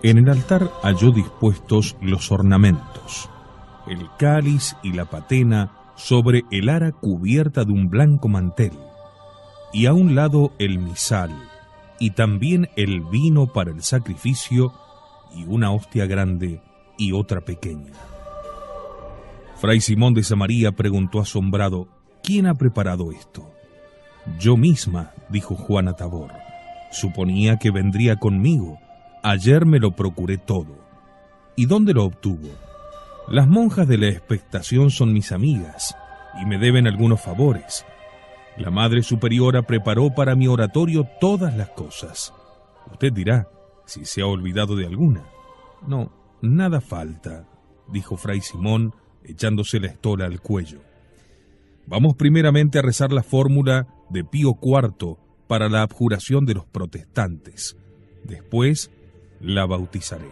En el altar halló dispuestos los ornamentos, el cáliz y la patena sobre el ara cubierta de un blanco mantel, y a un lado el misal, y también el vino para el sacrificio, y una hostia grande y otra pequeña. Fray Simón de Samaría preguntó asombrado: ¿quién ha preparado esto? Yo misma, dijo Juana Tabor. Suponía que vendría conmigo. Ayer me lo procuré todo. ¿Y dónde lo obtuvo? Las monjas de la expectación son mis amigas y me deben algunos favores. La Madre Superiora preparó para mi oratorio todas las cosas. Usted dirá si se ha olvidado de alguna. No, nada falta, dijo Fray Simón, echándose la estola al cuello. Vamos primeramente a rezar la fórmula de Pío IV para la abjuración de los protestantes. Después la bautizaré.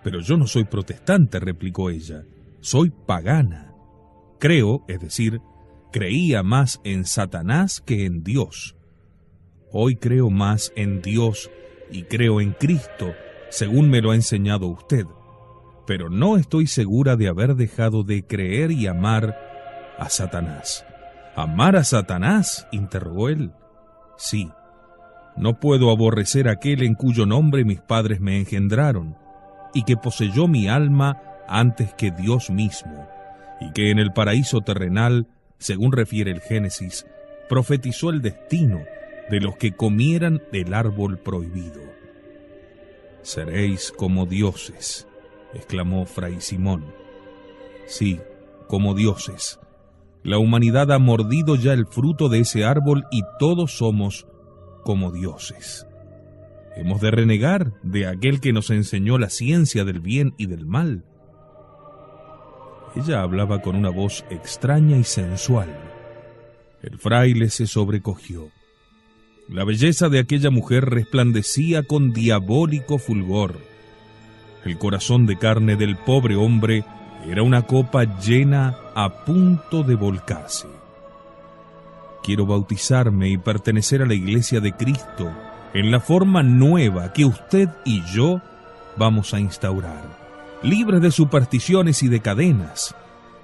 Pero yo no soy protestante, replicó ella. Soy pagana. Creo, es decir, creía más en Satanás que en Dios. Hoy creo más en Dios y creo en Cristo, según me lo ha enseñado usted. Pero no estoy segura de haber dejado de creer y amar a Satanás. ¿Amar a Satanás?, interrogó él. Sí. No puedo aborrecer a aquel en cuyo nombre mis padres me engendraron, y que poseyó mi alma antes que Dios mismo, y que en el paraíso terrenal, según refiere el Génesis, profetizó el destino de los que comieran del árbol prohibido. Seréis como dioses, exclamó Fray Simón. Sí, como dioses. La humanidad ha mordido ya el fruto de ese árbol y todos somos como dioses. ¿Hemos de renegar de aquel que nos enseñó la ciencia del bien y del mal? Ella hablaba con una voz extraña y sensual. El fraile se sobrecogió. La belleza de aquella mujer resplandecía con diabólico fulgor. El corazón de carne del pobre hombre era una copa llena a punto de volcarse. Quiero bautizarme y pertenecer a la Iglesia de Cristo en la forma nueva que usted y yo vamos a instaurar, libre de supersticiones y de cadenas.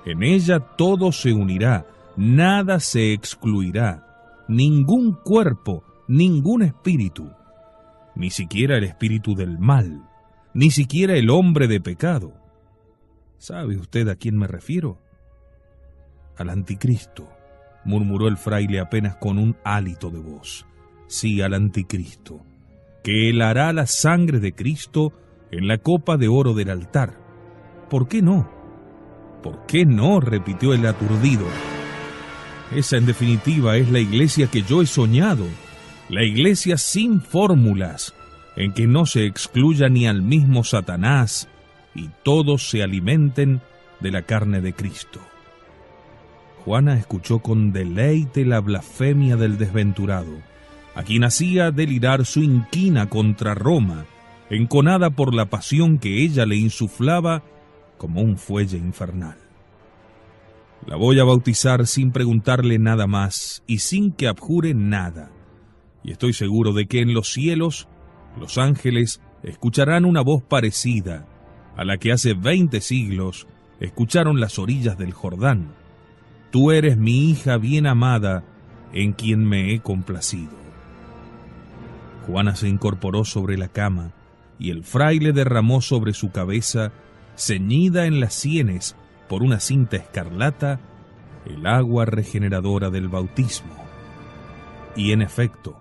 En ella todo se unirá, nada se excluirá, ningún cuerpo, ningún espíritu, ni siquiera el espíritu del mal, ni siquiera el hombre de pecado. ¿Sabe usted a quién me refiero? Al anticristo, murmuró el fraile apenas con un hálito de voz. Sí, al anticristo, que helará la sangre de Cristo en la copa de oro del altar. ¿Por qué no? ¿Por qué no?, repitió el aturdido. Esa, en definitiva, es la iglesia que yo he soñado, la iglesia sin fórmulas, en que no se excluya ni al mismo Satanás y todos se alimenten de la carne de Cristo. Juana escuchó con deleite la blasfemia del desventurado, a quien hacía delirar su inquina contra Roma, enconada por la pasión que ella le insuflaba como un fuelle infernal. La voy a bautizar sin preguntarle nada más y sin que abjure nada, y estoy seguro de que en los cielos los ángeles escucharán una voz parecida a la que hace 20 siglos escucharon las orillas del Jordán. Tú eres mi hija bien amada, en quien me he complacido. Juana se incorporó sobre la cama, y el fraile derramó sobre su cabeza, ceñida en las sienes por una cinta escarlata, el agua regeneradora del bautismo. Y en efecto,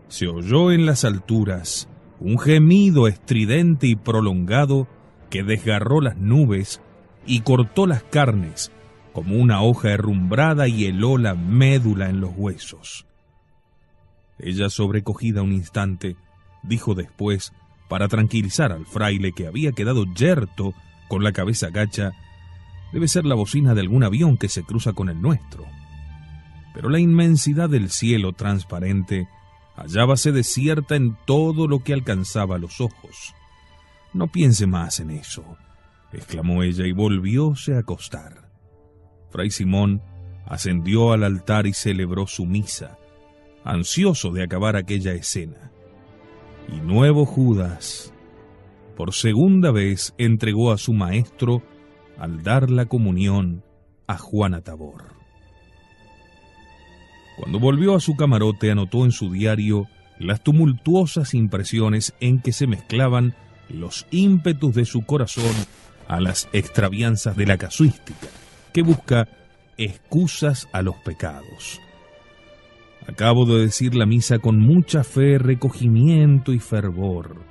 se oyó en las alturas un gemido estridente y prolongado que desgarró las nubes y cortó las carnes como una hoja herrumbrada y heló la médula en los huesos. Ella, sobrecogida un instante, dijo después, para tranquilizar al fraile que había quedado yerto con la cabeza gacha: debe ser la bocina de algún avión que se cruza con el nuestro. Pero la inmensidad del cielo transparente hallábase desierta en todo lo que alcanzaba los ojos. No piense más en eso, exclamó ella y volvióse a acostar. Fray Simón ascendió al altar y celebró su misa, ansioso de acabar aquella escena. Y nuevo Judas por segunda vez entregó a su maestro al dar la comunión a Juana Tabor. Cuando volvió a su camarote, anotó en su diario las tumultuosas impresiones en que se mezclaban los ímpetus de su corazón a las extravianzas de la casuística, que busca excusas a los pecados. Acabo de decir la misa con mucha fe, recogimiento y fervor.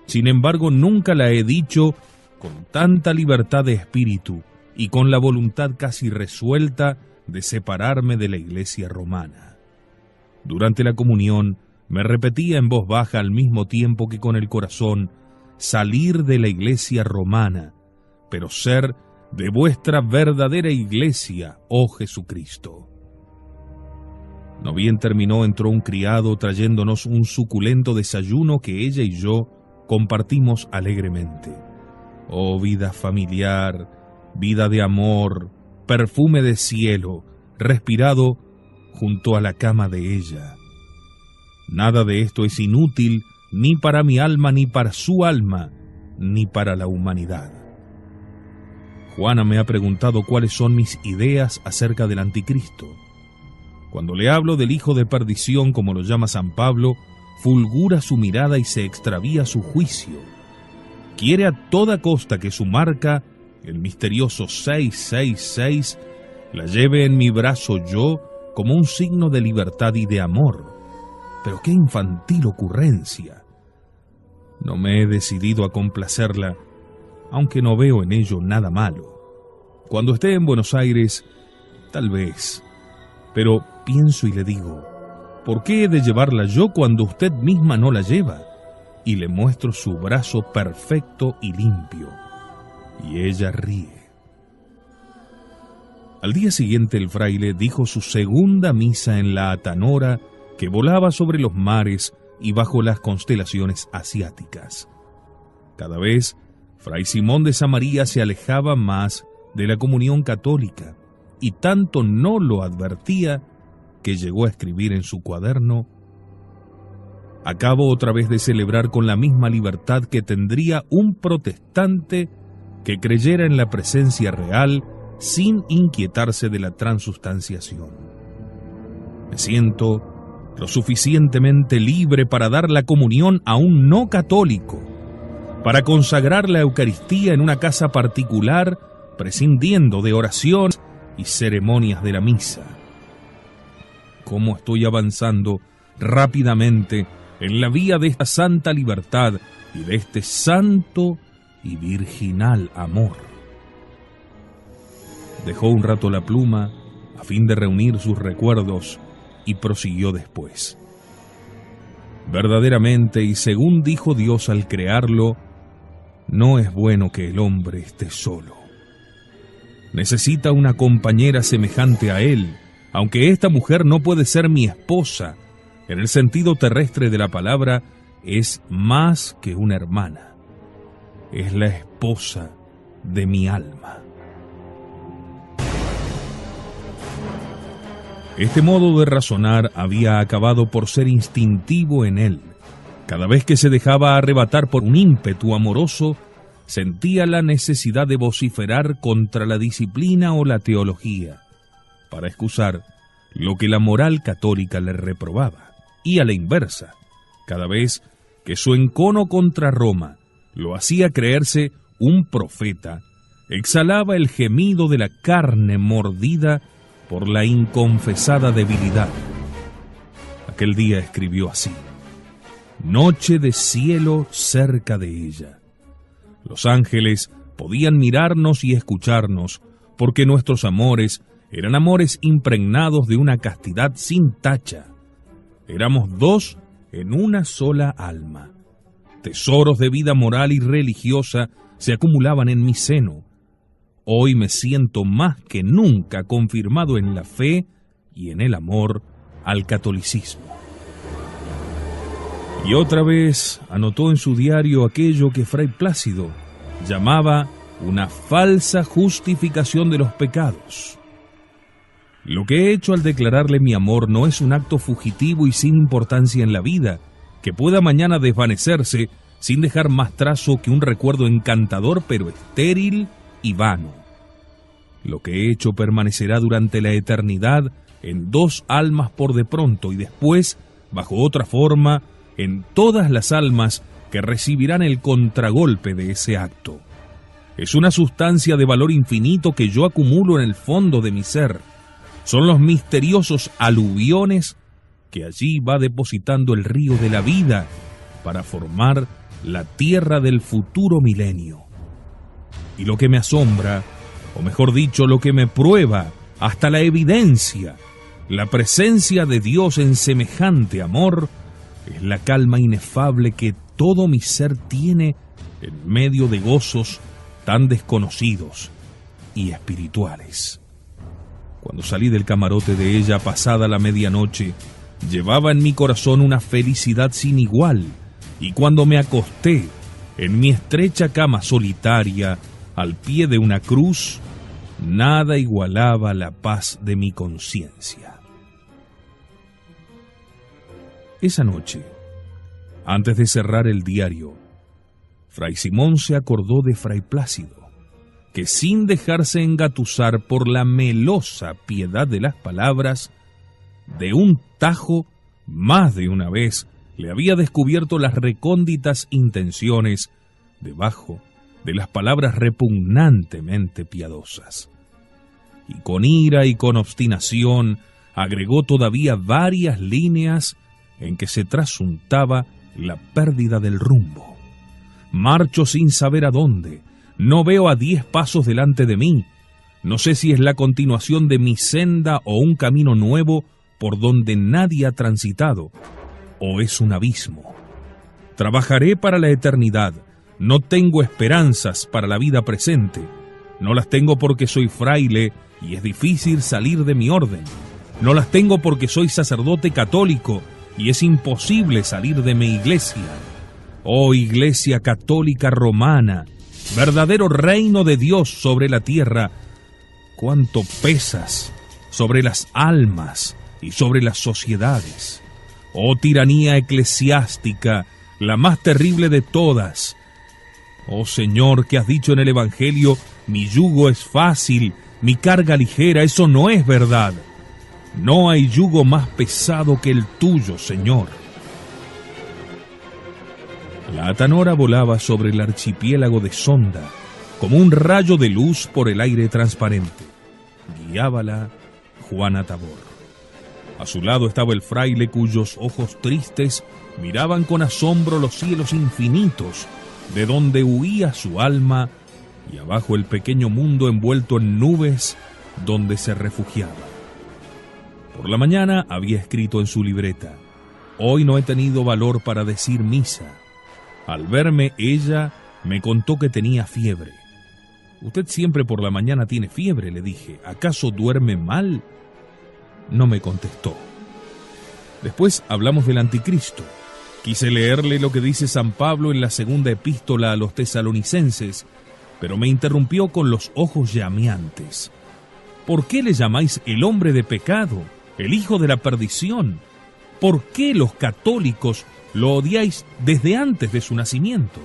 Sin embargo, nunca la he dicho con tanta libertad de espíritu y con la voluntad casi resuelta de separarme de la Iglesia romana. Durante la comunión me repetía en voz baja al mismo tiempo que con el corazón: salir de la Iglesia romana, pero ser de vuestra verdadera Iglesia, oh Jesucristo. No bien terminó, entró un criado trayéndonos un suculento desayuno que ella y yo compartimos alegremente. Oh vida familiar, vida de amor, perfume de cielo, respirado junto a la cama de ella. Nada de esto es inútil ni para mi alma, ni para su alma, ni para la humanidad. Juana me ha preguntado cuáles son mis ideas acerca del anticristo. Cuando le hablo del hijo de perdición, como lo llama San Pablo, fulgura su mirada y se extravía su juicio. Quiere a toda costa que su marca, el misterioso 666, la lleve en mi brazo yo como un signo de libertad y de amor. Pero qué infantil ocurrencia. No me he decidido a complacerla, aunque no veo en ello nada malo. Cuando esté en Buenos Aires, tal vez, pero pienso y le digo: ¿por qué he de llevarla yo cuando usted misma no la lleva? Y le muestro su brazo perfecto y limpio, y ella ríe. Al día siguiente el fraile dijo su segunda misa en la Atanora, que volaba sobre los mares y bajo las constelaciones asiáticas. Cada vez, Fray Simón de Samaría se alejaba más de la comunión católica, y tanto no lo advertía que llegó a escribir en su cuaderno: acabo otra vez de celebrar con la misma libertad que tendría un protestante que creyera en la presencia real sin inquietarse de la transustanciación. Me siento lo suficientemente libre para dar la comunión a un no católico, para consagrar la Eucaristía en una casa particular, prescindiendo de oraciones y ceremonias de la misa. ¿Cómo estoy avanzando rápidamente en la vía de esta santa libertad y de este santo y virginal amor? Dejó un rato la pluma a fin de reunir sus recuerdos y prosiguió después: verdaderamente, y según dijo Dios al crearlo, no es bueno que el hombre esté solo. Necesita una compañera semejante a él, aunque esta mujer no puede ser mi esposa. En el sentido terrestre de la palabra, es más que una hermana. Es la esposa de mi alma. Este modo de razonar había acabado por ser instintivo en él. Cada vez que se dejaba arrebatar por un ímpetu amoroso, sentía la necesidad de vociferar contra la disciplina o la teología, para excusar lo que la moral católica le reprobaba. Y a la inversa, cada vez que su encono contra Roma lo hacía creerse un profeta, exhalaba el gemido de la carne mordida por la inconfesada debilidad. Aquel día escribió así: noche de cielo cerca de ella. Los ángeles podían mirarnos y escucharnos, porque nuestros amores eran amores impregnados de una castidad sin tacha. Éramos dos en una sola alma. Tesoros de vida moral y religiosa se acumulaban en mi seno. Hoy me siento más que nunca confirmado en la fe y en el amor al catolicismo. Y otra vez anotó en su diario aquello que Fray Plácido llamaba una falsa justificación de los pecados. Lo que he hecho al declararle mi amor no es un acto fugitivo y sin importancia en la vida, que pueda mañana desvanecerse sin dejar más trazo que un recuerdo encantador pero estéril y vano. Lo que he hecho permanecerá durante la eternidad en 2 almas por de pronto y después, bajo otra forma, en todas las almas que recibirán el contragolpe de ese acto. Es una sustancia de valor infinito que yo acumulo en el fondo de mi ser. Son los misteriosos aluviones que allí va depositando el río de la vida para formar la tierra del futuro milenio. Y lo que me asombra, o mejor dicho, lo que me prueba hasta la evidencia, la presencia de Dios en semejante amor, es la calma inefable que todo mi ser tiene en medio de gozos tan desconocidos y espirituales. Cuando salí del camarote de ella pasada la medianoche, llevaba en mi corazón una felicidad sin igual, y cuando me acosté en mi estrecha cama solitaria, al pie de una cruz, nada igualaba la paz de mi conciencia. Esa noche, antes de cerrar el diario, Fray Simón se acordó de Fray Plácido, que sin dejarse engatusar por la melosa piedad de las palabras, de un tajo, más de una vez, le había descubierto las recónditas intenciones debajo de las palabras repugnantemente piadosas. Y con ira y con obstinación agregó todavía varias líneas en que se trasuntaba la pérdida del rumbo. Marcho sin saber a dónde, no veo a 10 pasos delante de mí, no sé si es la continuación de mi senda o un camino nuevo por donde nadie ha transitado, o es un abismo. Trabajaré para la eternidad, no tengo esperanzas para la vida presente, no las tengo porque soy fraile y es difícil salir de mi orden, no las tengo porque soy sacerdote católico y es imposible salir de mi iglesia. Oh Iglesia Católica Romana, verdadero reino de Dios sobre la tierra, cuánto pesas sobre las almas y sobre las sociedades. Oh tiranía eclesiástica, la más terrible de todas. Oh Señor, que has dicho en el Evangelio, mi yugo es fácil, mi carga ligera, eso no es verdad. No hay yugo más pesado que el tuyo, Señor. La atanora volaba sobre el archipiélago de Sonda, como un rayo de luz por el aire transparente. Guiábala Juana Tabor. A su lado estaba el fraile cuyos ojos tristes miraban con asombro los cielos infinitos, de donde huía su alma, y abajo el pequeño mundo envuelto en nubes, donde se refugiaba. Por la mañana había escrito en su libreta: hoy no he tenido valor para decir misa. Al verme ella me contó que tenía fiebre. Usted siempre por la mañana tiene fiebre, le dije. ¿Acaso duerme mal? No me contestó. Después hablamos del anticristo. Quise leerle lo que dice San Pablo en la segunda epístola a los tesalonicenses, pero me interrumpió con los ojos llameantes. ¿Por qué le llamáis el hombre de pecado, el hijo de la perdición? ¿Por qué los católicos lo odiáis desde antes de su nacimiento?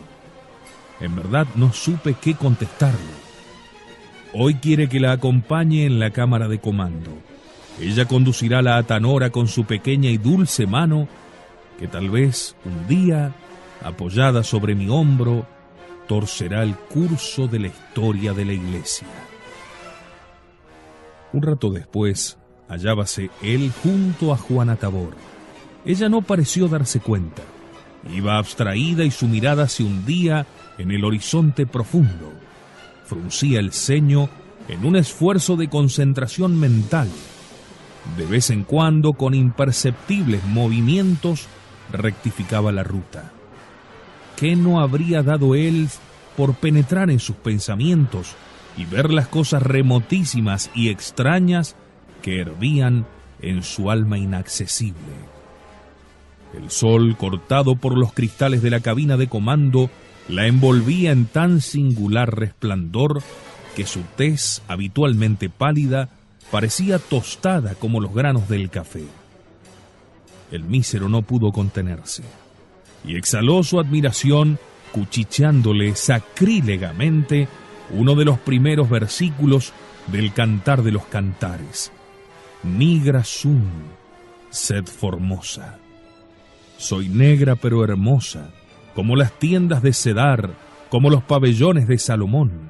En verdad no supe qué contestarle. Hoy quiere que la acompañe en la cámara de comando. Ella conducirá la atanora con su pequeña y dulce mano, que tal vez un día, apoyada sobre mi hombro, torcerá el curso de la historia de la Iglesia. Un rato después, hallábase él junto a Juana Tabor. Ella no pareció darse cuenta. Iba abstraída y su mirada se hundía en el horizonte profundo. Fruncía el ceño en un esfuerzo de concentración mental. De vez en cuando, con imperceptibles movimientos, rectificaba la ruta. ¿Qué no habría dado él por penetrar en sus pensamientos y ver las cosas remotísimas y extrañas que hervían en su alma inaccesible? El sol, cortado por los cristales de la cabina de comando, la envolvía en tan singular resplandor que su tez, habitualmente pálida, parecía tostada como los granos del café. El mísero no pudo contenerse. y exhaló su admiración cuchicheándole sacrílegamente uno de los primeros versículos del Cantar de los Cantares. Nigra sum, sed formosa. Soy negra pero hermosa, como las tiendas de Cedar, como los pabellones de Salomón.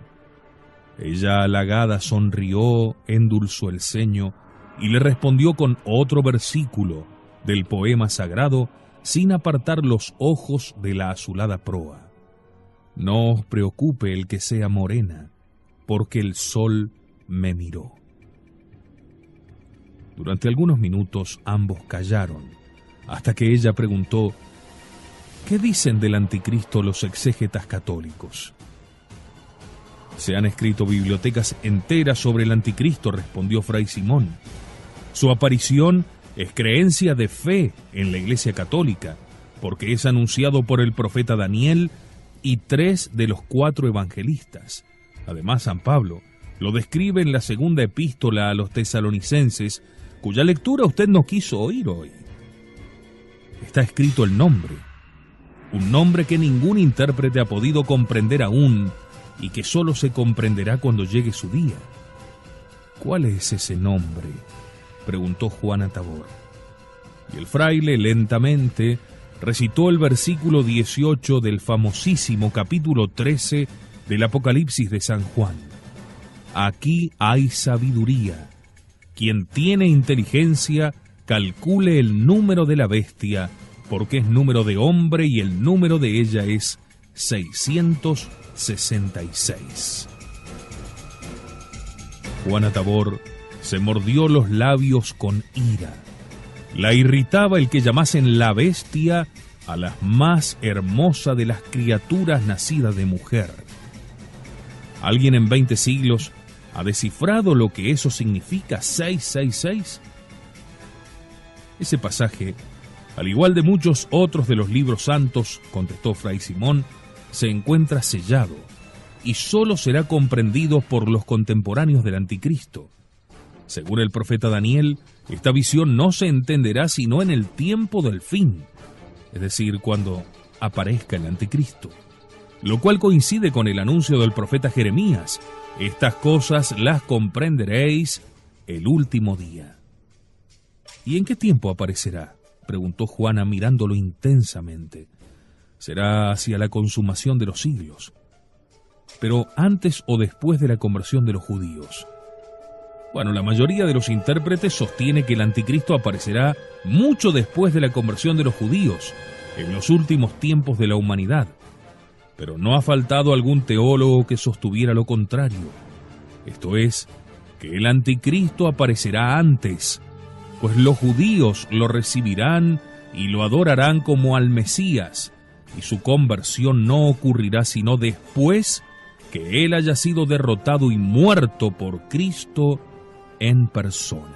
Ella halagada sonrió, endulzó el ceño y le respondió con otro versículo del poema sagrado sin apartar los ojos de la azulada proa. No os preocupe el que sea morena, porque el sol me miró. Durante algunos minutos ambos callaron, hasta que ella preguntó: ¿qué dicen del anticristo los exégetas católicos? Se han escrito bibliotecas enteras sobre el anticristo, respondió Fray Simón. Su aparición es creencia de fe en la Iglesia Católica, porque es anunciado por el profeta Daniel y 3 de los 4 evangelistas. Además, San Pablo lo describe en la segunda epístola a los tesalonicenses, cuya lectura usted no quiso oír hoy. Está escrito el nombre, un nombre que ningún intérprete ha podido comprender aún y que solo se comprenderá cuando llegue su día. ¿Cuál es ese nombre?, preguntó Juana Tabor. Y el fraile lentamente recitó el versículo 18 del famosísimo capítulo 13 del Apocalipsis de San Juan. Aquí hay sabiduría. Quien tiene inteligencia, calcule el número de la bestia, porque es número de hombre y el número de ella es 666. Juana Tabor se mordió los labios con ira. La irritaba el que llamasen la bestia a la más hermosa de las criaturas nacidas de mujer. ¿Alguien en 20 siglos ha descifrado lo que eso significa, 666? Ese pasaje, al igual de muchos otros de los libros santos, contestó Fray Simón, se encuentra sellado y solo será comprendido por los contemporáneos del anticristo. Según el profeta Daniel, esta visión no se entenderá sino en el tiempo del fin, es decir, cuando aparezca el anticristo, lo cual coincide con el anuncio del profeta Jeremías: estas cosas las comprenderéis el último día. ¿Y en qué tiempo aparecerá?, preguntó Juana mirándolo intensamente. Será hacia la consumación de los siglos, pero antes o después de la conversión de los judíos. Bueno, la mayoría de los intérpretes sostiene que el anticristo aparecerá mucho después de la conversión de los judíos, en los últimos tiempos de la humanidad. Pero no ha faltado algún teólogo que sostuviera lo contrario. Esto es, que el anticristo aparecerá antes, pues los judíos lo recibirán y lo adorarán como al Mesías, y su conversión no ocurrirá sino después que él haya sido derrotado y muerto por Cristo en persona.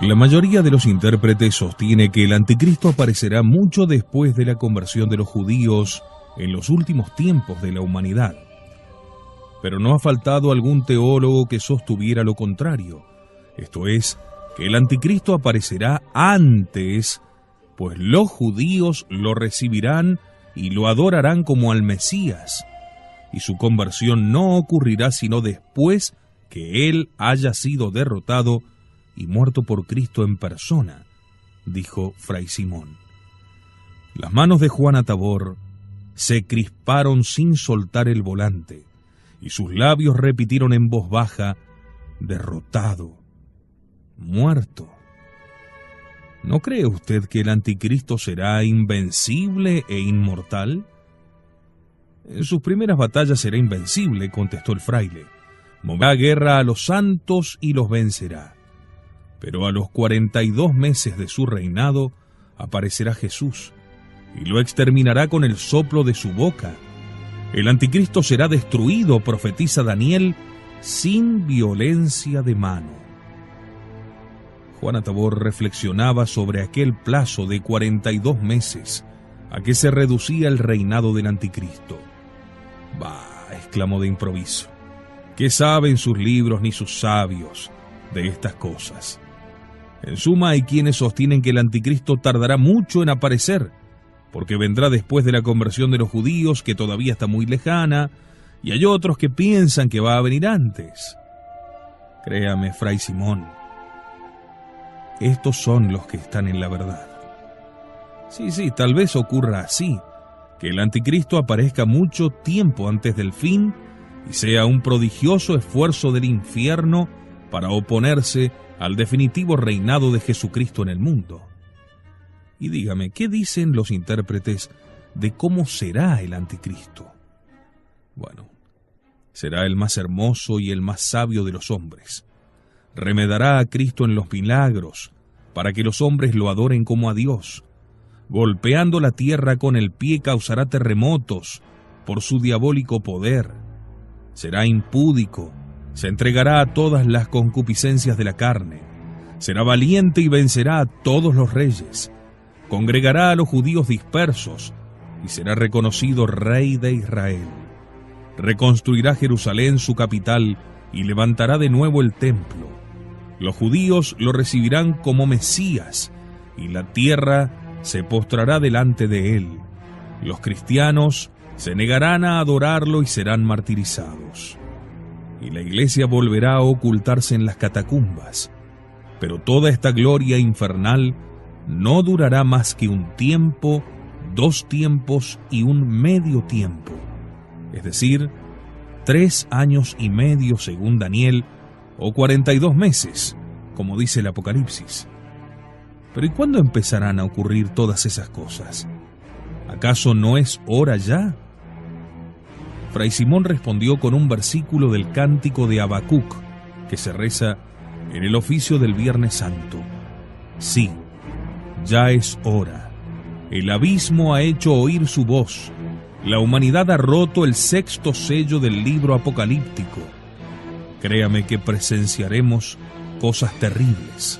La mayoría de los intérpretes sostiene que el anticristo aparecerá mucho después de la conversión de los judíos en los últimos tiempos de la humanidad. Pero no ha faltado algún teólogo que sostuviera lo contrario. Esto es, que el anticristo aparecerá antes, pues los judíos lo recibirán y lo adorarán como al Mesías, y su conversión no ocurrirá sino después que él haya sido derrotado y muerto por Cristo en persona, dijo Fray Simón. Las manos de Juana Tabor se crisparon sin soltar el volante, y sus labios repitieron en voz baja: derrotado, muerto. ¿No cree usted que el anticristo será invencible e inmortal? En sus primeras batallas será invencible, contestó el fraile. Moverá guerra a los santos y los vencerá. Pero a los 42 meses de su reinado aparecerá Jesús y lo exterminará con el soplo de su boca. El anticristo será destruido, profetiza Daniel, sin violencia de mano. Juana Tabor reflexionaba sobre aquel plazo de 42 meses a que se reducía el reinado del anticristo. «Bah», exclamó de improviso, «¿qué saben sus libros ni sus sabios de estas cosas? En suma, hay quienes sostienen que el anticristo tardará mucho en aparecer, porque vendrá después de la conversión de los judíos, que todavía está muy lejana, y hay otros que piensan que va a venir antes. Créame, Fray Simón, estos son los que están en la verdad. Sí, tal vez ocurra así, que el anticristo aparezca mucho tiempo antes del fin y sea un prodigioso esfuerzo del infierno para oponerse al definitivo reinado de Jesucristo en el mundo. Y dígame, ¿qué dicen los intérpretes de cómo será el anticristo? Bueno, será el más hermoso y el más sabio de los hombres. Remedará a Cristo en los milagros, para que los hombres lo adoren como a Dios. Golpeando la tierra con el pie causará terremotos por su diabólico poder. Será impúdico, se entregará a todas las concupiscencias de la carne. Será valiente y vencerá a todos los reyes. Congregará a los judíos dispersos y será reconocido rey de Israel. Reconstruirá Jerusalén, su capital, y levantará de nuevo el templo. Los judíos lo recibirán como Mesías, y la tierra se postrará delante de él. Los cristianos se negarán a adorarlo y serán martirizados. Y la iglesia volverá a ocultarse en las catacumbas. Pero toda esta gloria infernal no durará más que un tiempo, 2 tiempos y un medio tiempo. Es decir, 3 años y medio según Daniel, o 42 meses, como dice el Apocalipsis. Pero ¿y cuándo empezarán a ocurrir todas esas cosas? ¿Acaso no es hora ya? Fray Simón respondió con un versículo del cántico de Habacuc, que se reza en el oficio del Viernes Santo. Sí, ya es hora. El abismo ha hecho oír su voz. La humanidad ha roto el 6º sello del libro apocalíptico. Créame que presenciaremos cosas terribles.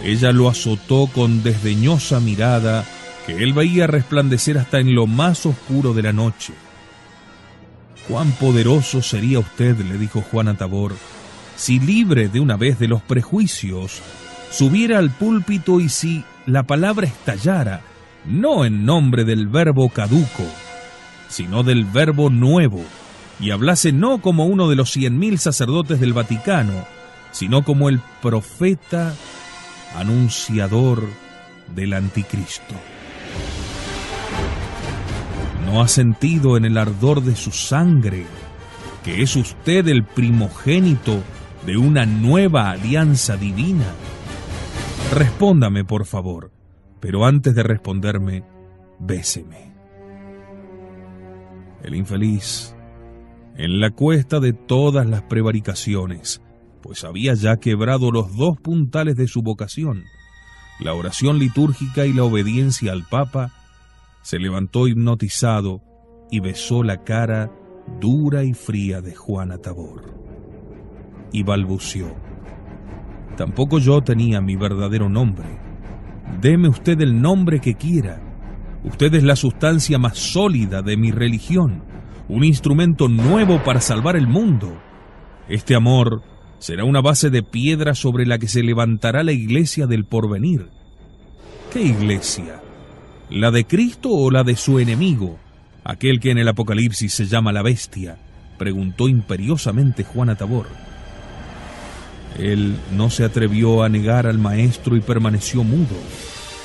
Ella lo azotó con desdeñosa mirada que él veía resplandecer hasta en lo más oscuro de la noche. «Cuán poderoso sería usted», le dijo Juana Tabor, «si libre de una vez de los prejuicios, subiera al púlpito y si la palabra estallara, no en nombre del verbo caduco, sino del verbo nuevo, y hablase no como uno de los 100.000 sacerdotes del Vaticano, sino como el profeta anunciador del anticristo. ¿No ha sentido en el ardor de su sangre que es usted el primogénito de una nueva alianza divina? Respóndame, por favor, pero antes de responderme, béseme». El infeliz, en la cuesta de todas las prevaricaciones, pues había ya quebrado los 2 puntales de su vocación, la oración litúrgica y la obediencia al Papa, se levantó hipnotizado y besó la cara dura y fría de Juana Tabor. Y balbuceó: «Tampoco yo tenía mi verdadero nombre. Deme usted el nombre que quiera. Usted es la sustancia más sólida de mi religión, un instrumento nuevo para salvar el mundo. Este amor será una base de piedra sobre la que se levantará la iglesia del porvenir». ¿Qué iglesia? ¿La de Cristo o la de su enemigo, aquel que en el Apocalipsis se llama la bestia?, preguntó imperiosamente Juana Tabor. Él no se atrevió a negar al maestro y permaneció mudo.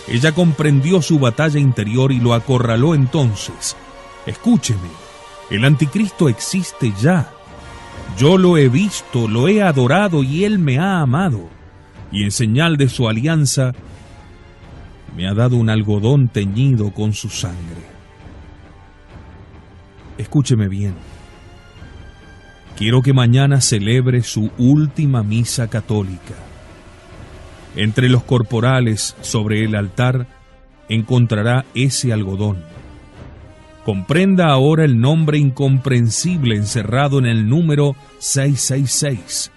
Ella comprendió su batalla interior y lo acorraló entonces. «Escúcheme, el anticristo existe ya. Yo lo he visto, lo he adorado y él me ha amado. y en señal de su alianza me ha dado un algodón teñido con su sangre. Escúcheme bien. Quiero que mañana celebre su última misa católica. Entre los corporales sobre el altar encontrará ese algodón. Comprenda ahora el nombre incomprensible encerrado en el número 666.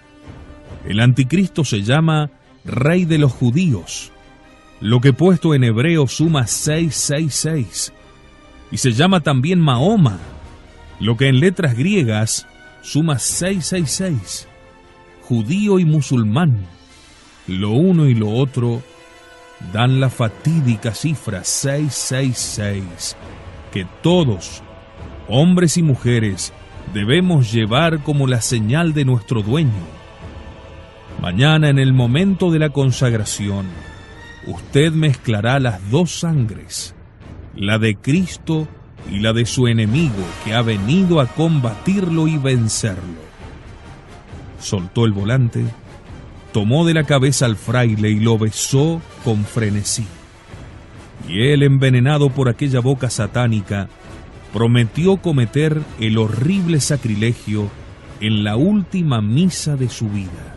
El anticristo se llama Rey de los Judíos, lo que puesto en hebreo suma 666, y se llama también Mahoma, lo que en letras griegas suma 666. Judío y musulmán, lo uno y lo otro dan la fatídica cifra 666, que todos, hombres y mujeres, debemos llevar como la señal de nuestro dueño. Mañana, en el momento de la consagración, usted mezclará las dos sangres, la de Cristo y la de su enemigo que ha venido a combatirlo y vencerlo. Soltó el volante, tomó de la cabeza al fraile y lo besó con frenesí. Y él, envenenado por aquella boca satánica, prometió cometer el horrible sacrilegio en la última misa de su vida.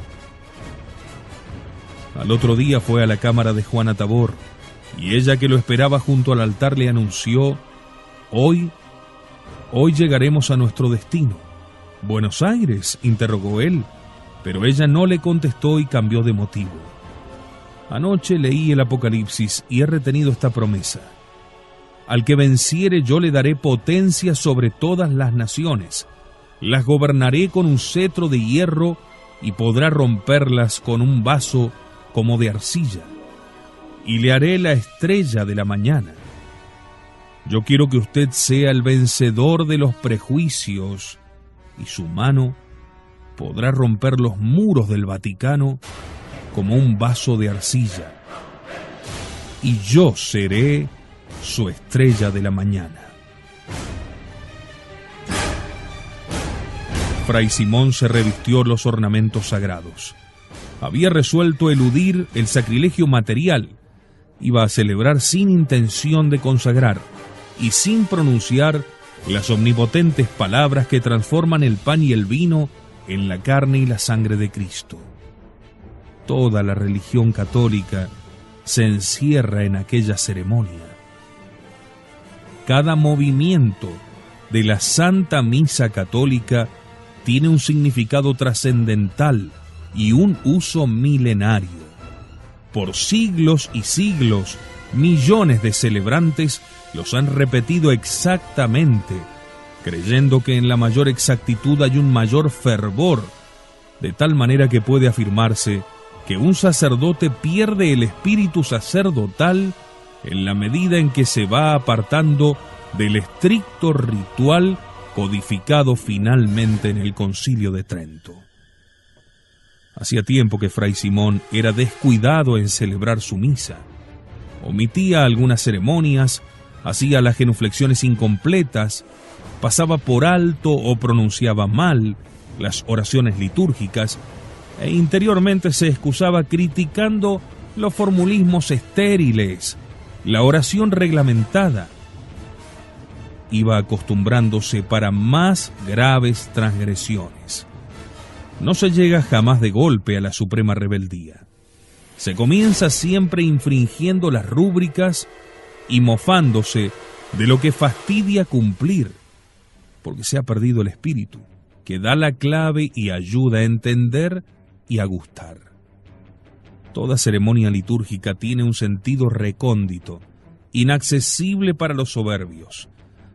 Al otro día fue a la cámara de Juana Tabor, y ella, que lo esperaba junto al altar, le anunció: Hoy llegaremos a nuestro destino. ¿Buenos Aires?, interrogó él, pero ella no le contestó y cambió de motivo. Anoche leí el Apocalipsis y he retenido esta promesa: al que venciere yo le daré potencia sobre todas las naciones, las gobernaré con un cetro de hierro y podrá romperlas con un vaso como de arcilla, y le haré la estrella de la mañana. Yo quiero que usted sea el vencedor de los prejuicios, y su mano podrá romper los muros del Vaticano como un vaso de arcilla, y yo seré su estrella de la mañana. Fray Simón se revistió los ornamentos sagrados. Había resuelto eludir el sacrilegio material. Iba a celebrar sin intención de consagrar y sin pronunciar las omnipotentes palabras que transforman el pan y el vino en la carne y la sangre de Cristo. Toda la religión católica se encierra en aquella ceremonia. Cada movimiento de la Santa Misa Católica tiene un significado trascendental y un uso milenario. Por siglos y siglos, millones de celebrantes los han repetido exactamente, creyendo que en la mayor exactitud hay un mayor fervor, de tal manera que puede afirmarse que un sacerdote pierde el espíritu sacerdotal en la medida en que se va apartando del estricto ritual codificado finalmente en el Concilio de Trento. Hacía tiempo que Fray Simón era descuidado en celebrar su misa. Omitía algunas ceremonias, hacía las genuflexiones incompletas, pasaba por alto o pronunciaba mal las oraciones litúrgicas, e interiormente se excusaba criticando los formulismos estériles, la oración reglamentada. Iba acostumbrándose para más graves transgresiones. No se llega jamás de golpe a la suprema rebeldía. Se comienza siempre infringiendo las rúbricas y mofándose de lo que fastidia cumplir, porque se ha perdido el espíritu, que da la clave y ayuda a entender y a gustar. Toda ceremonia litúrgica tiene un sentido recóndito, inaccesible para los soberbios,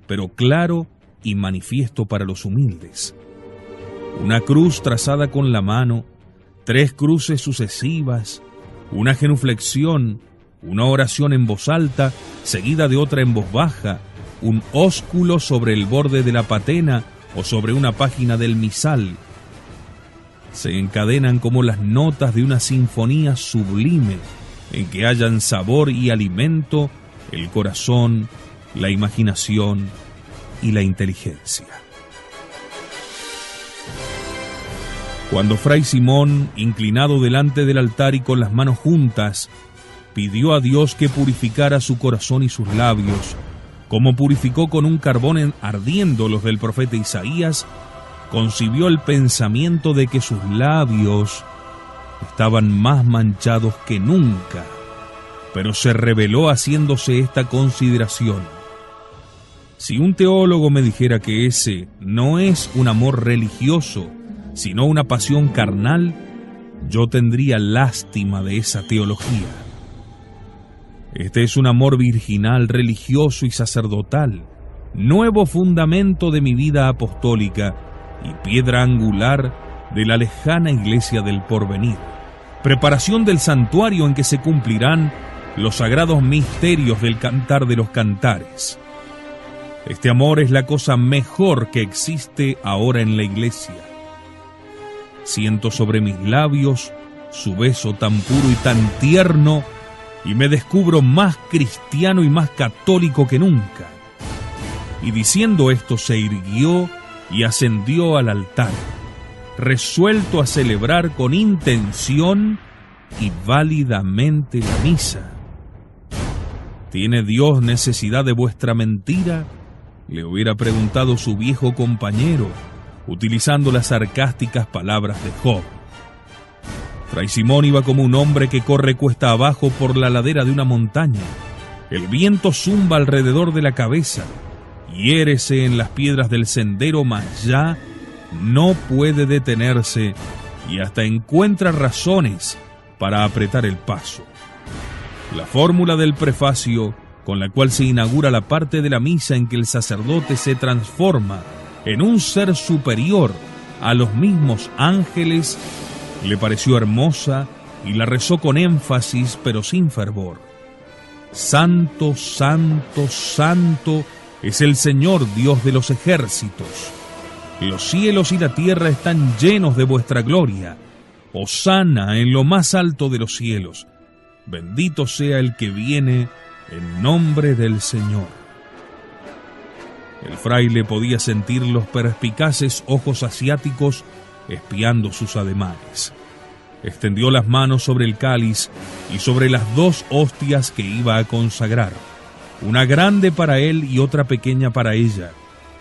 pero claro y manifiesto para los humildes. Una cruz trazada con la mano, 3 cruces sucesivas, una genuflexión, una oración en voz alta, seguida de otra en voz baja, un ósculo sobre el borde de la patena o sobre una página del misal. Se encadenan como las notas de una sinfonía sublime, en que hallan sabor y alimento el corazón, la imaginación y la inteligencia. Cuando Fray Simón, inclinado delante del altar y con las manos juntas, pidió a Dios que purificara su corazón y sus labios, como purificó con un carbón ardiendo los del profeta Isaías, concibió el pensamiento de que sus labios estaban más manchados que nunca, pero se rebeló haciéndose esta consideración: si un teólogo me dijera que ese no es un amor religioso, sino una pasión carnal, yo tendría lástima de esa teología. Este es un amor virginal, religioso y sacerdotal, nuevo fundamento de mi vida apostólica y piedra angular de la lejana iglesia del porvenir, preparación del santuario en que se cumplirán los sagrados misterios del Cantar de los Cantares. Este amor es la cosa mejor que existe ahora en la iglesia. Siento sobre mis labios su beso tan puro y tan tierno, y me descubro más cristiano y más católico que nunca. Y diciendo esto se irguió y ascendió al altar, resuelto a celebrar con intención y válidamente la misa. ¿Tiene Dios necesidad de vuestra mentira?, le hubiera preguntado su viejo compañero, utilizando las sarcásticas palabras de Job. Fray Simón iba como un hombre que corre cuesta abajo por la ladera de una montaña. El viento zumba alrededor de la cabeza, hiérese en las piedras del sendero, mas ya no puede detenerse y hasta encuentra razones para apretar el paso. La fórmula del prefacio, con la cual se inaugura la parte de la misa en que el sacerdote se transforma en un ser superior a los mismos ángeles, le pareció hermosa y la rezó con énfasis pero sin fervor. Santo, santo, santo es el Señor Dios de los ejércitos. Los cielos y la tierra están llenos de vuestra gloria. Hosana en lo más alto de los cielos. Bendito sea el que viene en nombre del Señor. El fraile podía sentir los perspicaces ojos asiáticos espiando sus ademanes. Extendió las manos sobre el cáliz y sobre las dos hostias que iba a consagrar, una grande para él y otra pequeña para ella,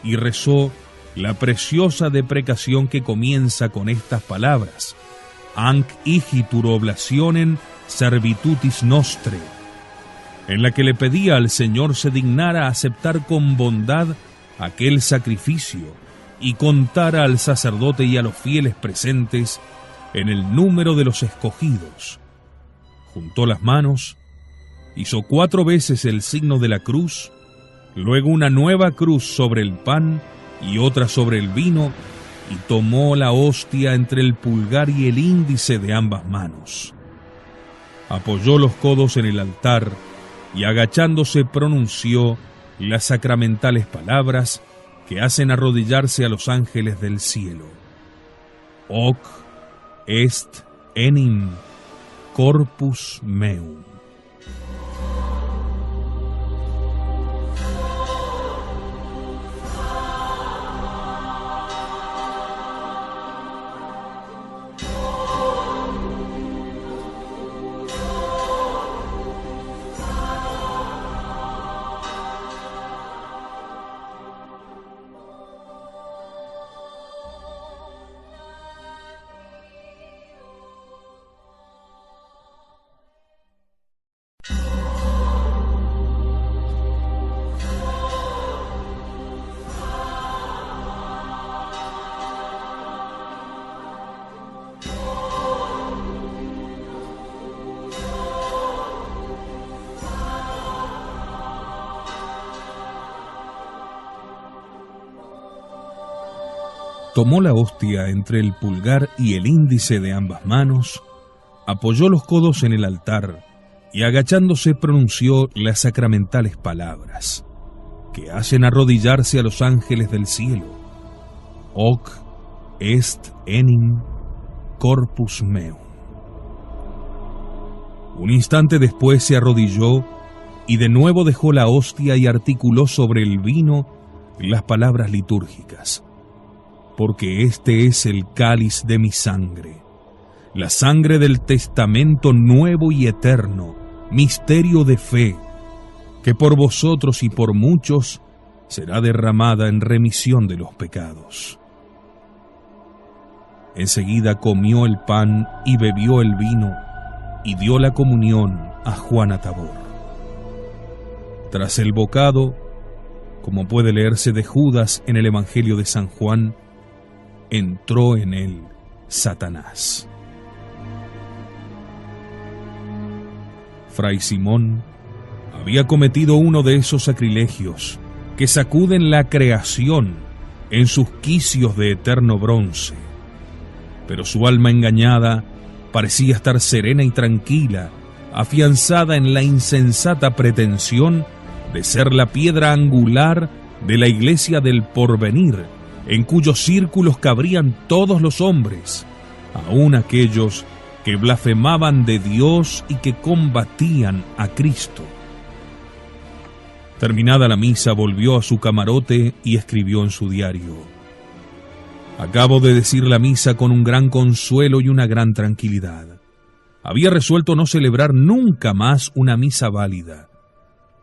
y rezó la preciosa deprecación que comienza con estas palabras: Anc igitur oblationem servitutis nostre, en la que le pedía al Señor se dignara aceptar con bondad aquel sacrificio y contara al sacerdote y a los fieles presentes en el número de los escogidos. Juntó las manos, hizo 4 veces el signo de la cruz, luego una nueva cruz sobre el pan y otra sobre el vino, y tomó la hostia entre el pulgar y el índice de ambas manos. Apoyó los codos en el altar y agachándose pronunció las sacramentales palabras que hacen arrodillarse a los ángeles del cielo. Hoc est enim corpus meum. Tomó la hostia entre el pulgar y el índice de ambas manos, apoyó los codos en el altar y agachándose pronunció las sacramentales palabras que hacen arrodillarse a los ángeles del cielo. Hoc est enim corpus meum. Un instante después se arrodilló y de nuevo dejó la hostia y articuló sobre el vino las palabras litúrgicas. porque este es el cáliz de mi sangre, la sangre del testamento nuevo y eterno, misterio de fe, que por vosotros y por muchos será derramada en remisión de los pecados. Enseguida comió el pan y bebió el vino, y dio la comunión a Juana Tabor. Tras el bocado, como puede leerse de Judas en el Evangelio de San Juan, entró en él Satanás. Fray Simón había cometido uno de esos sacrilegios que sacuden la creación en sus quicios de eterno bronce, pero su alma engañada parecía estar serena y tranquila, afianzada en la insensata pretensión de ser la piedra angular de la iglesia del porvenir, en cuyos círculos cabrían todos los hombres, aun aquellos que blasfemaban de Dios y que combatían a Cristo. Terminada la misa, volvió a su camarote y escribió en su diario: acabo de decir la misa con un gran consuelo y una gran tranquilidad. Había resuelto no celebrar nunca más una misa válida,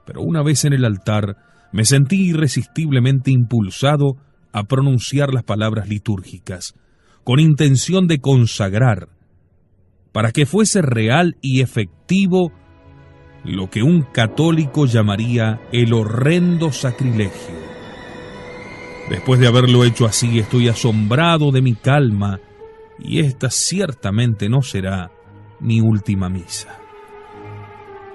pero una vez en el altar me sentí irresistiblemente impulsado a pronunciar las palabras litúrgicas, con intención de consagrar, para que fuese real y efectivo, lo que un católico llamaría el horrendo sacrilegio. Después de haberlo hecho así, estoy asombrado de mi calma, y esta ciertamente no será mi última misa.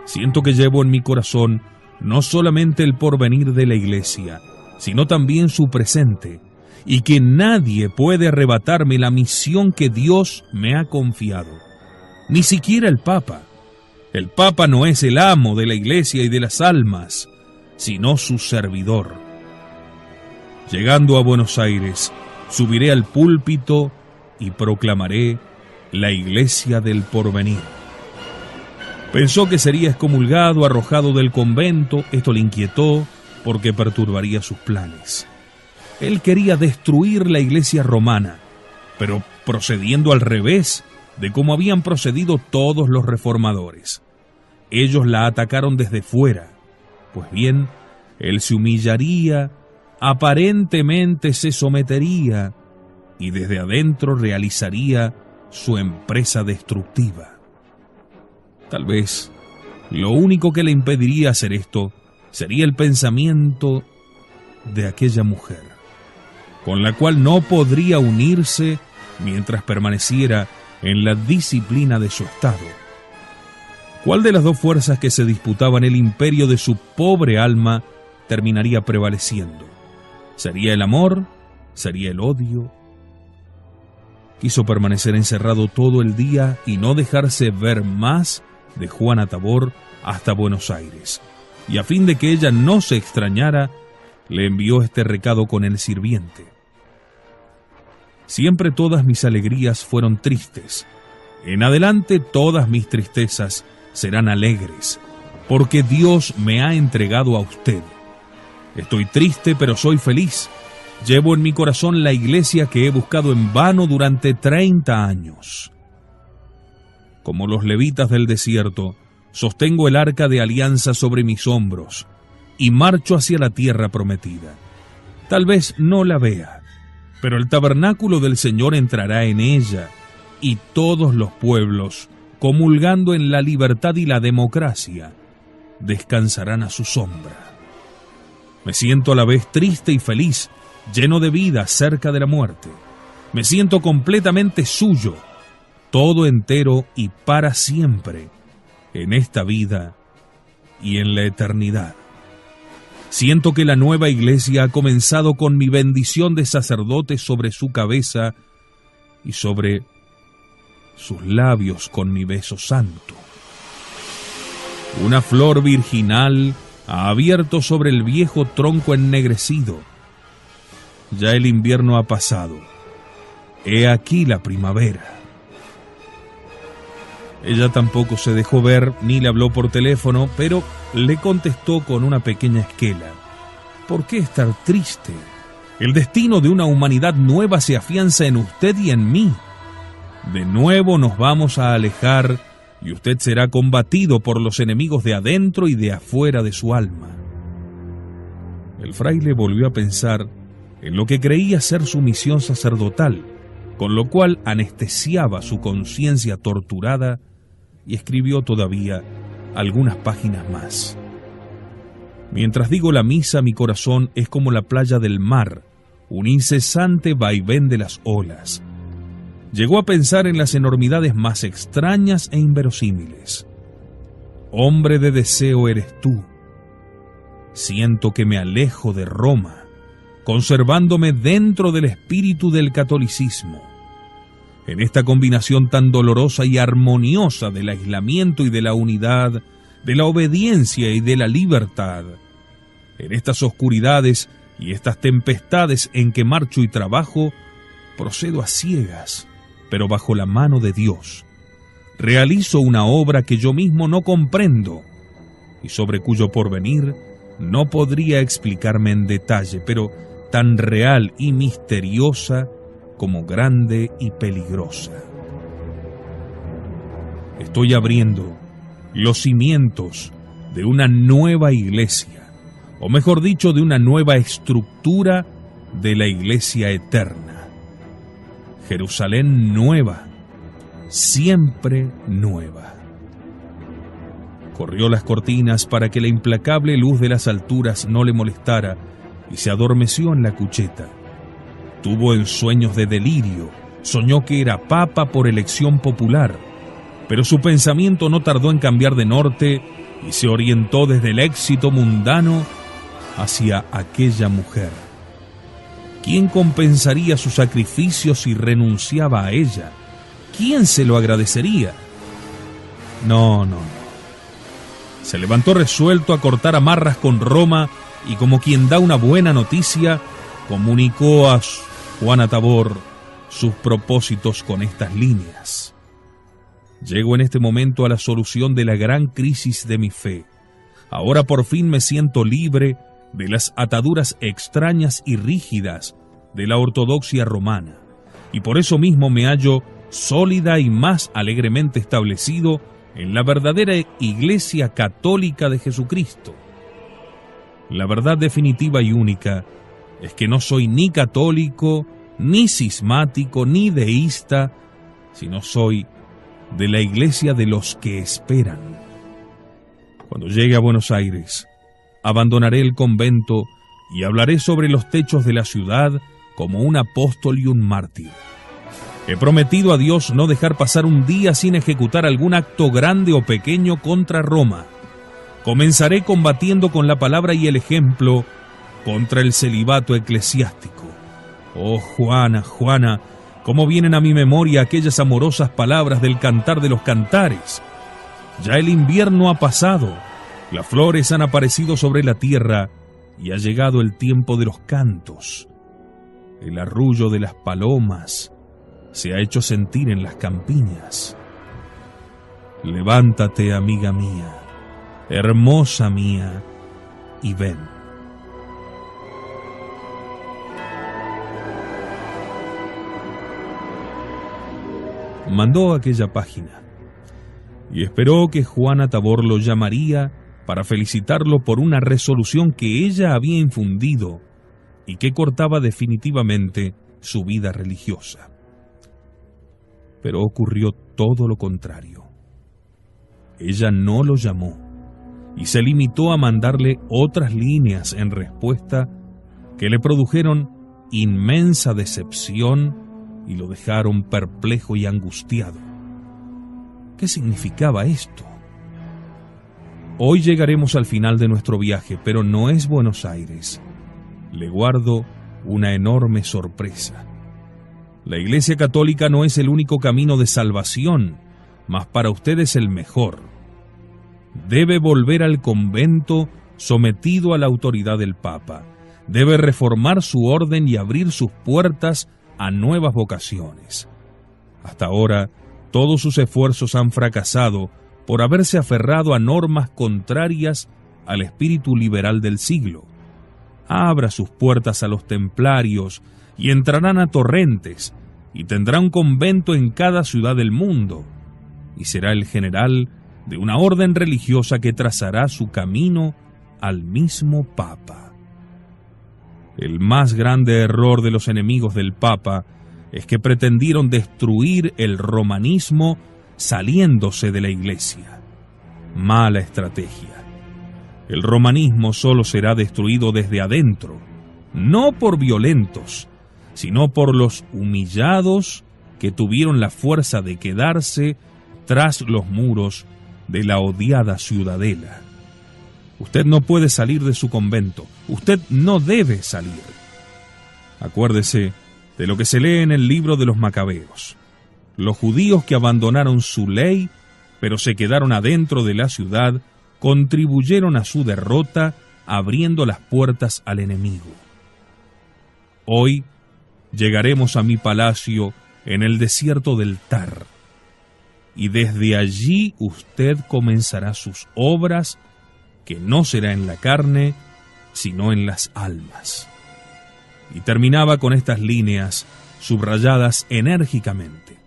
Siento que llevo en mi corazón no solamente el porvenir de la Iglesia, sino también su presente, y que nadie puede arrebatarme la misión que Dios me ha confiado, ni siquiera el Papa. El Papa no es el amo de la Iglesia y de las almas, sino su servidor. Llegando a Buenos Aires, subiré al púlpito y proclamaré la Iglesia del porvenir. Pensó que sería excomulgado, arrojado del convento. Esto le inquietó porque perturbaría sus planes. Él quería destruir la Iglesia romana, pero procediendo al revés de cómo habían procedido todos los reformadores. Ellos la atacaron desde fuera. Pues bien, él se humillaría, aparentemente se sometería, y desde adentro realizaría su empresa destructiva. Tal vez lo único que le impediría hacer esto sería el pensamiento de aquella mujer, con la cual no podría unirse mientras permaneciera en la disciplina de su estado. ¿Cuál de las dos fuerzas que se disputaban el imperio de su pobre alma terminaría prevaleciendo? ¿Sería el amor? ¿Sería el odio? Quiso permanecer encerrado todo el día y no dejarse ver más de Juana Tabor hasta Buenos Aires, y a fin de que ella no se extrañara, le envió este recado con el sirviente: siempre todas mis alegrías fueron tristes, en adelante todas mis tristezas serán alegres, porque Dios me ha entregado a usted. Estoy triste, pero soy feliz. Llevo en mi corazón la iglesia que he buscado en vano durante 30 años. Como los levitas del desierto, sostengo el arca de alianza sobre mis hombros y marcho hacia la tierra prometida. Tal vez no la vea, pero el tabernáculo del Señor entrará en ella, y todos los pueblos, comulgando en la libertad y la democracia, descansarán a su sombra. Me siento a la vez triste y feliz, lleno de vida cerca de la muerte. Me siento completamente suyo, todo entero y para siempre, en esta vida y en la eternidad. Siento que la nueva iglesia ha comenzado con mi bendición de sacerdote sobre su cabeza y sobre sus labios con mi beso santo. Una flor virginal ha abierto sobre el viejo tronco ennegrecido. Ya el invierno ha pasado. He aquí la primavera. Ella tampoco se dejó ver ni le habló por teléfono, pero le contestó con una pequeña esquela: ¿por qué estar triste? El destino de una humanidad nueva se afianza en usted y en mí. De nuevo nos vamos a alejar y usted será combatido por los enemigos de adentro y de afuera de su alma. El fraile volvió a pensar en lo que creía ser su misión sacerdotal, con lo cual anestesiaba su conciencia torturada y escribió todavía algunas páginas más. Mientras digo la misa, mi corazón es como la playa del mar, un incesante vaivén de las olas. Llegó a pensar en las enormidades más extrañas e inverosímiles. Hombre de deseo eres tú. Siento que me alejo de Roma, conservándome dentro del espíritu del catolicismo. En esta combinación tan dolorosa y armoniosa del aislamiento y de la unidad, de la obediencia y de la libertad, en estas oscuridades y estas tempestades en que marcho y trabajo, procedo a ciegas, pero bajo la mano de Dios. Realizo una obra que yo mismo no comprendo y sobre cuyo porvenir no podría explicarme en detalle, pero tan real y misteriosa como grande y peligrosa. Estoy abriendo los cimientos de una nueva iglesia, o mejor dicho, de una nueva estructura de la iglesia eterna. Jerusalén nueva, siempre nueva. Corrió las cortinas para que la implacable luz de las alturas no le molestara y se adormeció en la cucheta. Tuvo ensueños de delirio, soñó que era papa por elección popular, pero su pensamiento no tardó en cambiar de norte y se orientó desde el éxito mundano hacia aquella mujer. ¿Quién compensaría su sacrificio si renunciaba a ella? ¿Quién se lo agradecería? No. Se levantó resuelto a cortar amarras con Roma y, como quien da una buena noticia, comunicó a Juana Tabor sus propósitos con estas líneas. Llego en este momento a la solución de la gran crisis de mi fe. Ahora por fin me siento libre de las ataduras extrañas y rígidas de la ortodoxia romana, y por eso mismo me hallo sólida y más alegremente establecido en la verdadera Iglesia Católica de Jesucristo. La verdad definitiva y única es que no soy ni católico, ni cismático, ni deísta, sino soy de la Iglesia de los que esperan. Cuando llegue a Buenos Aires, abandonaré el convento y hablaré sobre los techos de la ciudad como un apóstol y un mártir. He prometido a Dios no dejar pasar un día sin ejecutar algún acto grande o pequeño contra Roma. Comenzaré combatiendo con la palabra y el ejemplo contra el celibato eclesiástico. Oh, Juana, cómo vienen a mi memoria aquellas amorosas palabras del Cantar de los Cantares. Ya el invierno ha pasado, las flores han aparecido sobre la tierra y ha llegado el tiempo de los cantos. El arrullo de las palomas se ha hecho sentir en las campiñas. Levántate, amiga mía, hermosa mía, y ven. Mandó aquella página y esperó que Juana Tabor lo llamaría para felicitarlo por una resolución que ella había infundido y que cortaba definitivamente su vida religiosa. Pero ocurrió todo lo contrario. Ella no lo llamó y se limitó a mandarle otras líneas en respuesta que le produjeron inmensa decepción y lo dejaron perplejo y angustiado. ¿Qué significaba esto? Hoy llegaremos al final de nuestro viaje, pero no es Buenos Aires. Le guardo una enorme sorpresa. La Iglesia Católica no es el único camino de salvación, mas para usted es el mejor. Debe volver al convento sometido a la autoridad del Papa. Debe reformar su orden y abrir sus puertas a nuevas vocaciones. Hasta ahora, todos sus esfuerzos han fracasado por haberse aferrado a normas contrarias al espíritu liberal del siglo. abra sus puertas a los templarios y entrarán a torrentes y tendrá un convento en cada ciudad del mundo y será el general de una orden religiosa que trazará su camino al mismo Papa. El más grande error de los enemigos del Papa es que pretendieron destruir el romanismo saliéndose de la Iglesia. Mala estrategia. El romanismo solo será destruido desde adentro, no por violentos, sino por los humillados que tuvieron la fuerza de quedarse tras los muros de la odiada ciudadela. Usted no puede salir de su convento, usted no debe salir. Acuérdese de lo que se lee en el libro de los Macabeos. Los judíos que abandonaron su ley, pero se quedaron adentro de la ciudad, contribuyeron a su derrota abriendo las puertas al enemigo. Hoy llegaremos a mi palacio en el desierto del Tar, y desde allí usted comenzará sus obras, que no será en la carne, sino en las almas. Y terminaba con estas líneas subrayadas enérgicamente.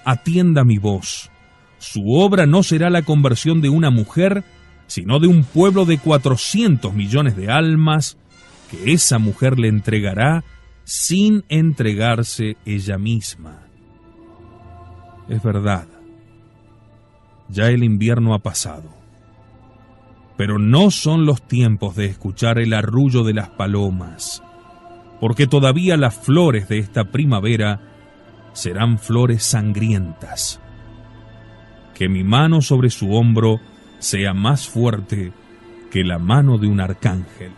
Atienda mi voz. Su obra no será la conversión de una mujer, sino de un pueblo de 400 millones de almas que esa mujer le entregará sin entregarse ella misma. Es verdad, ya el invierno ha pasado, pero no son los tiempos de escuchar el arrullo de las palomas, porque todavía las flores de esta primavera serán flores sangrientas. Que mi mano sobre su hombro sea más fuerte que la mano de un arcángel.